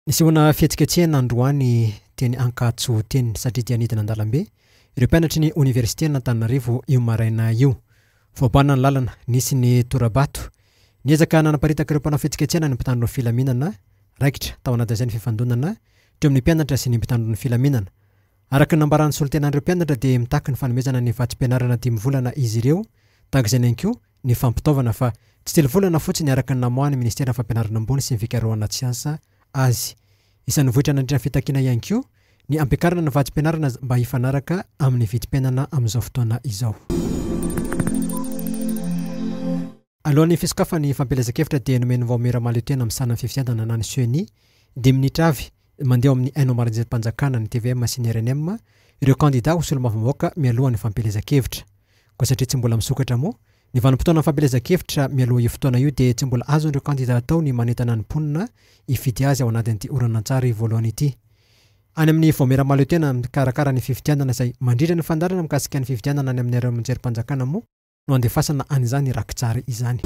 Nisy ona fietsiketsehana androany teny Ankatso teny satria tia nidina andalambe ireo mpianatry ny université n'Antananarivo io maraina io. Voabanana ny lalana nisy ny torabato. Niezaka nanaparitaka ireo mpanao fietsiketsehana ny mpitandro ny filaminana raikitra tao anatin'izay ny fifandonana teo amin'ny mpianatra sy ny mpitandro ny filaminana. Araka ny nambaran'ny solotenan'ireo mpianatra dia mitaky ny fanomezana ny vatsim-pianarana 5 volana izy ireo, tahaka izay ihany koa ny fampitaovana fa tsy 3 volana fotsiny araka ny namoahany ministera fampianarana ambony sy ny fikarohana siansa azy. Isan'ny vohitra nandritra fitakiana ihany koa ny ampiakarana ny vatsim-pianarana mba hifanaraka amin'ny vidim-piainana amin'izao fotoana izao. Alohan'ny fisokafan'ny fampielezan-kevitra dia nomeny vaomera mahaleotena amin'ny sanany fifidianana na ny CENI 10 minitra avy mandeha amin'ny haino maranjam-panjakana ny TVM sy ny RNM ireo kandida ho solombavamboaka mialohan'ny fampielezan-kevitra. Koa satria tsy mbola misokatra moa ny vanim-potoana fampielezan-kevitra mialoha io fotoana io dia tsy mbola azo ireo kandida atao ny manentana ny mponina hifidy azy ao anatin'ity horonan-tsary voalohany ity. Any amin'ny vaomera mahaleotena mikarakara ny fifidianana izay mandritra ny fandarana mikasika ny fifidianana any amin'ny haino-maranjam-panjakana moa no andefasana an'izany rakitsary izany.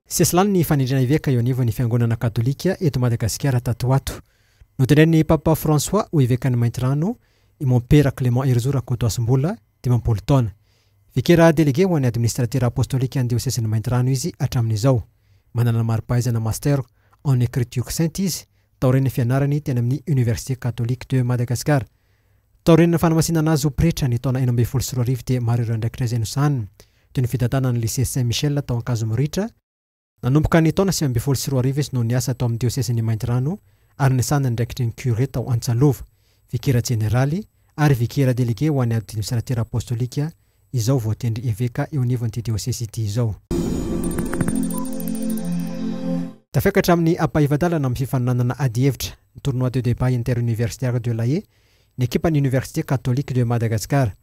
Sesilany ny fanindrina iveka eo anivon'ny fiangonana katolika eto Madagasikara tato ato. Notendren'ny Papa François ho ivekany Maintirano i Mon-Père Clément Herzog Rakotoasim-bola 80 taona. Vikera délégué ho an'ny administrateur apostolika ny diocèse-ny Maintirano izy hatramin'izao. Manana mari-pahaizana master en écriture sainte izy, taoren'ny fianarany teny amin'ny Université catholique de Madagascar. Taoren'ny fanamasinana azy ho pretra ny taona 2024 dia maro ireo ndraikitra izay nosaniny teo ny fitantanana ny lycée Saint-Michel tao Ankazomoritra. Nanomboka ny taona 2024 izy no niasa tao amin'ny diocèse-ny Maintirano ary nisanany ndraikitry ny curé tao Antsalova, vikera généraly ary vikera délégué ho an'ny administrateur apostolika izao voatendry eveka eo anivon'ity diocèse ity izao. Tafekatra amin'ny ampahivadalana amin'ny fifaninanana ady hevitra ny tournoi de débat interuniversitaire de l'AE ny ekipan'ny Université catholique de Madagascar.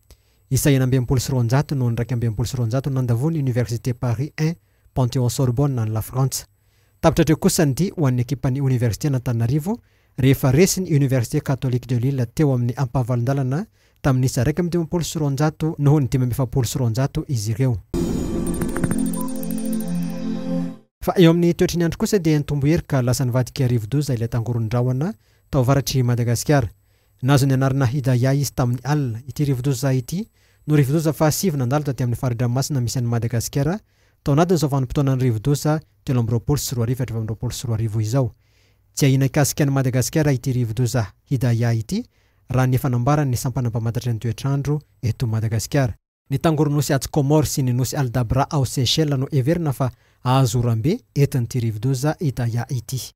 Isa 920 no ny 220 nandavony Université Paris 1 Panthéon-Sorbonne ny La France. Tapitra treo kosa ny di ho an'ny ekipan'ny Université n'Antananarivo rehefa resy ny Université catholique de Lille teo amin'ny ampavalondalana tamin'ny isa 120 noho ny 570 izy ireo. Fa eo amin'ny toetry ny andro kosa dia nitombo herika lasa nivadika rivo-doza ilay tangoron-drahona tao avaratry Madagasikara. Nazo ny anarana Hidaya izy tamin'ny alina ity rivo-doza ity no rivo-doza fahasivy nandalo taty amin'ny faridranomasina misy an'i Madagasikara tao anatin'izao vanim-potoanan'ny rivo-doza 2024 izao. Tsy ahina ikasika an'i Madagasikara ity rivo-doza Hidaya ity raha ny fanambarany ny sampanampamatatra ny toetrandro eto Madagasikara. Ny tangoron-nosy Atsy Comore sy ny nosy Aldabra ao Seychelles no everina fa ahazo oram-be entin'ity rivo-doza Hidaya ity.